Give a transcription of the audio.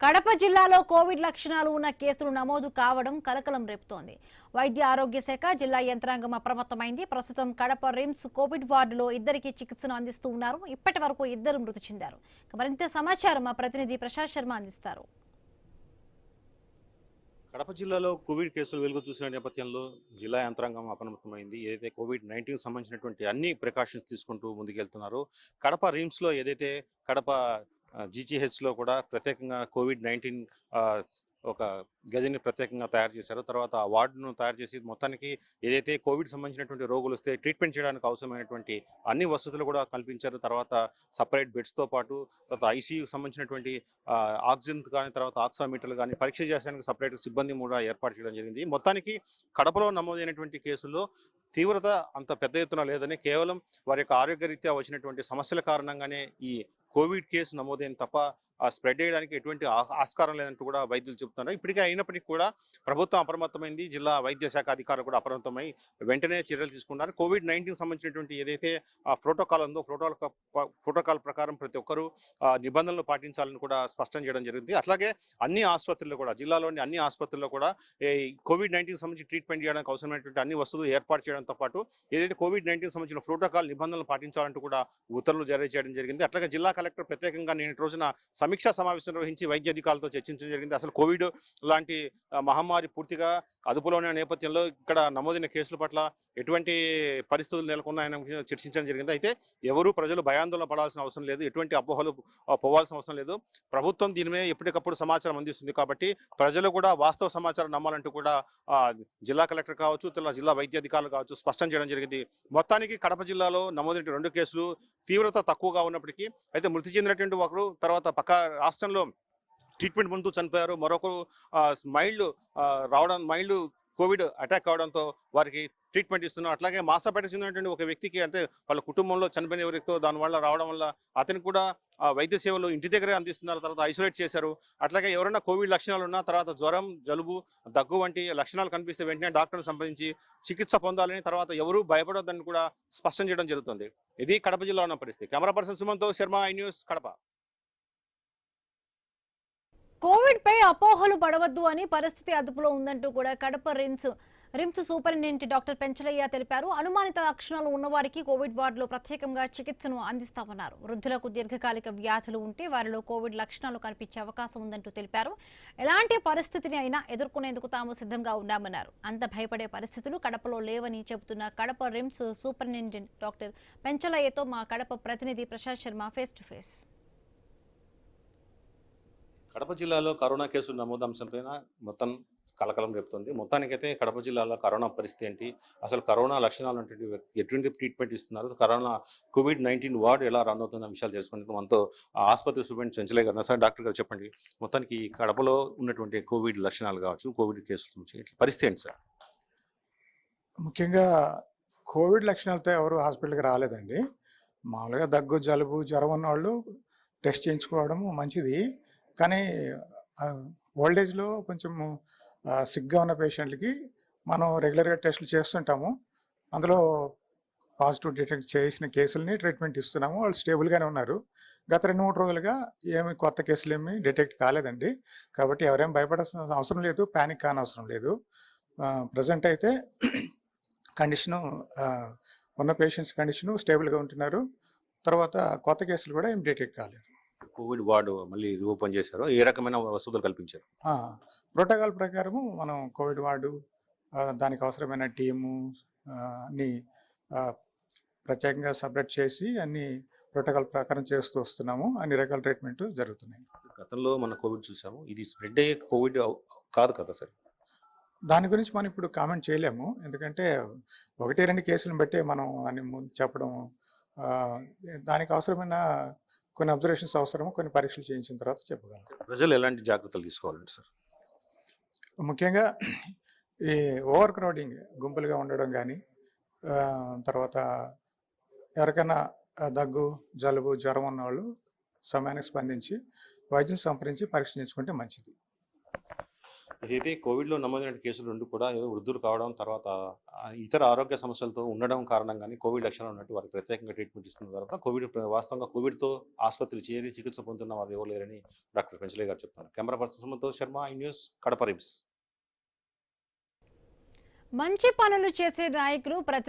కడప జిల్లాలో కోవిడ్ లక్షణాలు ఉన్న కేసులు నమోదు కావడం కలకలం రేపుతోంది. వైద్య ఆరోగ్య శాఖ జిల్లా యంత్రాంగం అప్రమత్తమైంది. ప్రస్తుతం కడప రిమ్స్ కోవిడ్ వార్డులో ఇద్దరికి చికిత్సను అందిస్తూ ఉన్నారు. ఇప్పటి వరకు ఇద్దరు మృతి చెందారు. మరింత సమాచారం మా ప్రతినిధి ప్రశాంత్ శర్మ అందిస్తారు. కడప జిల్లాలో కోవిడ్ కేసులు వెలుగు చూసిన నేపథ్యంలో జిల్లా యంత్రాంగం అప్రమత్తమైంది. ఏదైతే కోవిడ్-19 సంబంధించినటువంటి అన్ని ప్రికాషన్స్ తీసుకుంటూ ముందుకెళ్తున్నారు. కడప రిమ్స్ లో ఏదైతే కడప జీజీహెచ్ లో కూడా ప్రత్యేకంగా కోవిడ్-19 ఒక గదిని ప్రత్యేకంగా తయారు చేశారు. తర్వాత ఆ వార్డును తయారు చేసి మొత్తానికి ఏదైతే కోవిడ్ సంబంధించినటువంటి రోగులు వస్తే ట్రీట్మెంట్ చేయడానికి అవసరమైనటువంటి అన్ని వసతులు కూడా కల్పించారు. తర్వాత సపరేట్ బెడ్స్తో పాటు తర్వాత ఐసీయూకి సంబంధించినటువంటి ఆక్సిజన్ కానీ తర్వాత ఆక్సామీటర్లు కానీ పరీక్ష చేయడానికి సపరేట్ సిబ్బంది కూడా ఏర్పాటు చేయడం జరిగింది. మొత్తానికి కడపలో నమోదైనటువంటి కేసుల్లో తీవ్రత అంత పెద్ద ఎత్తున లేదని, కేవలం వారి యొక్క ఆరోగ్యరీత్యా వచ్చినటువంటి సమస్యల కారణంగానే ఈ కోవిడ్ కేసు నమోదైన తప్ప స్ప్రెడ్ చేయడానికి ఎటువంటి ఆస్కారం లేదంటూ కూడా వైద్యులు చెబుతున్నారు. ఇప్పటికే అయినప్పటికీ కూడా ప్రభుత్వం అప్రమత్తమైంది. జిల్లా వైద్య శాఖ అధికారులు కూడా అప్రమత్తమై వెంటనే చర్యలు తీసుకున్నారు. కోవిడ్-19 సంబంధించినటువంటి ఏదైతే ప్రోటోకాల్ ఉందో ప్రోటోకాల్ ప్రకారం ప్రతి ఒక్కరూ నిబంధనలు పాటించాలని కూడా స్పష్టం చేయడం జరిగింది. అట్లాగే అన్ని ఆసుపత్రుల్లో కూడా, జిల్లాలోని అన్ని ఆసుపత్రుల్లో కూడా కోవిడ్-19 సంబంధించి ట్రీట్మెంట్ చేయడానికి అవసరమైనటువంటి అన్ని వసతులు ఏర్పాటు చేయడంతో పాటు ఏదైతే కోవిడ్-19 సంబంధించిన ప్రోటోకాల్ నిబంధనలు పాటించాలంటూ కూడా ఉత్తర్వులు జారీ చేయడం జరిగింది. అట్లాగే జిల్లా కలెక్టర్ ప్రత్యేకంగా నేటి రోజున సమీక్షా సమావేశం నిర్వహించి వైద్య అధికారులతో చర్చించడం జరిగింది. అసలు కోవిడ్ లాంటి మహమ్మారి పూర్తిగా అదుపులోని నేపథ్యంలో ఇక్కడ నమోదైన కేసుల పట్ల ఎటువంటి పరిస్థితులు నెలకొన్నాయని చర్చించడం జరిగింది. అయితే ఎవరు ప్రజలు భయాందోళన పడాల్సిన అవసరం లేదు, ఎటువంటి అపోహలు పోవాల్సిన అవసరం లేదు. ప్రభుత్వం దీని మీద ఎప్పటికప్పుడు సమాచారం అందిస్తుంది కాబట్టి ప్రజలు కూడా వాస్తవ సమాచారం నమ్మాలంటూ కూడా జిల్లా కలెక్టర్ కావచ్చు, జిల్లా వైద్య అధికారులు కావచ్చు స్పష్టం చేయడం జరిగింది. మొత్తానికి కడప జిల్లాలో నమోదైన 2 కేసులు తీవ్రత తక్కువగా ఉన్నప్పటికీ అయితే మృతి చెందినటువంటి ఒకరు, తర్వాత పక్క రాష్ట్రంలో ట్రీట్మెంట్ ముందు చనిపోయారు. మరొకరు మైల్డ్ కోవిడ్ అటాక్ కావడంతో వారికి ట్రీట్మెంట్ ఇస్తున్నారు. అట్లాగే మాసాపేట చెందినటువంటి ఒక వ్యక్తికి, అంటే వాళ్ళ కుటుంబంలో చనిపోయిన ఎవరితో దానివల్ల రావడం వల్ల అతనికి కూడా వైద్య సేవలు ఇంటి దగ్గరే అందిస్తున్నారు. తర్వాత ఐసోలేట్ చేశారు. అట్లాగే ఎవరైనా కోవిడ్ లక్షణాలు ఉన్నా, తర్వాత జ్వరం, జలుబు, దగ్గు వంటి లక్షణాలు కనిపిస్తే వెంటనే డాక్టర్ను సంప్రదించి చికిత్స పొందాలని, తర్వాత ఎవరూ భయపడొద్దని కూడా స్పష్టం చేయడం జరుగుతుంది. ఇది కడప జిల్లా ఉన్న పరిస్థితి. కెమెరా పర్సన్ సుమన్తో Sharma, I news, Kadapa. Covid పై అపోహలు పడవద్దు అని పరిస్థితి అదుపులో ఉందంటూ కూడా Kadapa RIMS superintendent doctor Penchalaiah తెలిపారు. అనుమానిత లక్షణాలు ఉన్నవారికి కోవిడ్ వార్డులో ప్రత్యేకంగా చికిత్సను అందిస్తామన్నారు. వృద్ధులకు దీర్ఘకాలిక వ్యాధులు ఉంటే వారిలో కోవిడ్ లక్షణాలు కనిపించే అవకాశం ఉందంటూ తెలిపారు. ఎలాంటి పరిస్థితిని అయినా ఎదుర్కొనేందుకు తాము సిద్ధంగా ఉన్నామన్నారు. అంత భయపడే పరిస్థితులు కడపలో లేవని చెబుతున్న కడప రిమ్స్ సూపరింటెండెంట్ డాక్టర్ పెంచలయ్యతో మా కడప ప్రతినిధి Prashant Sharma face to face. Kadapa జిల్లాలో కరోనా కేసులు నమోదు అంశంపైన మొత్తం కలకలం రేపుతుంది. మొత్తానికైతే కడప జిల్లాలో కరోనా పరిస్థితి ఏంటి, అసలు కరోనా లక్షణాలు ఎటువంటి ట్రీట్మెంట్ ఇస్తున్నారు, కరోనా కోవిడ్-19 వార్డు ఎలా రన్ అవుతున్న విషయాలు తెలుసుకుంటే మనతో ఆసుపత్రి సూపరింటెండెంట్ చెంచలయ్య గారు. సార్, డాక్టర్ గారు చెప్పండి, మొత్తానికి కడపలో ఉన్నటువంటి కోవిడ్ లక్షణాలు కావచ్చు, కోవిడ్ కేసులు పరిస్థితి ఏంటి సార్? ముఖ్యంగా కోవిడ్ లక్షణాలతో ఎవరు హాస్పిటల్కి రాలేదండి. మామూలుగా దగ్గు, జలుబు, జ్వరం ఉన్న వాళ్ళు టెస్ట్ చేయించుకోవడం మంచిది. కానీ ఓల్డేజ్లో కొంచెం సిక్గా ఉన్న పేషెంట్లకి మనం రెగ్యులర్గా టెస్టులు చేస్తుంటాము. అందులో పాజిటివ్ డిటెక్ట్ చేసిన కేసులని ట్రీట్మెంట్ ఇస్తున్నాము. వాళ్ళు స్టేబుల్గానే ఉన్నారు. గత 2-3 రోజులుగా ఏమి కొత్త కేసులు ఏమి డిటెక్ట్ కాలేదండి. కాబట్టి ఎవరేం భయపడాల్సిన అవసరం లేదు, ప్యానిక్ కానవసరం లేదు. ప్రజెంట్ అయితే కండిషను ఉన్న పేషెంట్స్ కండిషను స్టేబుల్గా ఉంటున్నారు. తర్వాత కొత్త కేసులు కూడా ఏం డిటెక్ట్ కాలేదు. కోవిడ్ వార్డు మళ్ళీ రీఓపెన్ చేశారు. ఏ రకమైన వసతులు కల్పించారు? ప్రోటోకాల్ ప్రకారము మనం కోవిడ్ వార్డు, దానికి అవసరమైన టీము అన్ని ప్రత్యేకంగా సపరేట్ చేసి అన్ని ప్రోటోకాల్ ప్రకారం చేస్తూ వస్తున్నాము. అన్ని రకాల ట్రీట్మెంట్ జరుగుతున్నాయి. గతంలో మన కోవిడ్ చూసాము, ఇది స్ప్రెడ్ అయ్యే కోవిడ్ కాదు కదా సార్? దాని గురించి మనం ఇప్పుడు కామెంట్ చేయలేము. ఎందుకంటే 1-2 కేసులను బట్టి మనం అని చెప్పడం, దానికి అవసరమైన కొన్ని అబ్జర్వేషన్స్ అవసరము, కొన్ని పరీక్షలు చేయించిన తర్వాత చెప్పగలం. ప్రజలు ఎలాంటి జాగ్రత్తలు తీసుకోవాలండి సార్? ముఖ్యంగా ఈ ఓవర్ క్రౌడింగ్, గుంపులుగా ఉండడం కానీ, తర్వాత ఎవరికైనా దగ్గు, జలుబు, జ్వరం ఉన్నవాళ్ళు సమయానికి స్పందించి వైద్యులు సంప్రదించి పరీక్ష చేయించుకుంటే మంచిది. అయితే కోవిడ్లో నమోదైన కేసులు 2 కూడా ఏదో వృద్ధులు కావడం, తర్వాత ఇతర ఆరోగ్య సమస్యలతో ఉండడం కారణంగానే కోవిడ్ లక్షణాలు ఉన్నట్టు వారికి ప్రత్యేకంగా ట్రీట్మెంట్ ఇస్తున్న తర్వాత వాస్తవంగా కోవిడ్‌తో ఆసుపత్రి చేరి చికిత్స పొందుతున్న వారు ఎవరు లేరని డాక్టర్ పెంచలయ్య గారు చెప్తున్నారు. కెమెరా పర్సన్ సుమన్‌తో Sharma, I news, Kadapa RIMS. మంచి పనులు చేసే నాయకులు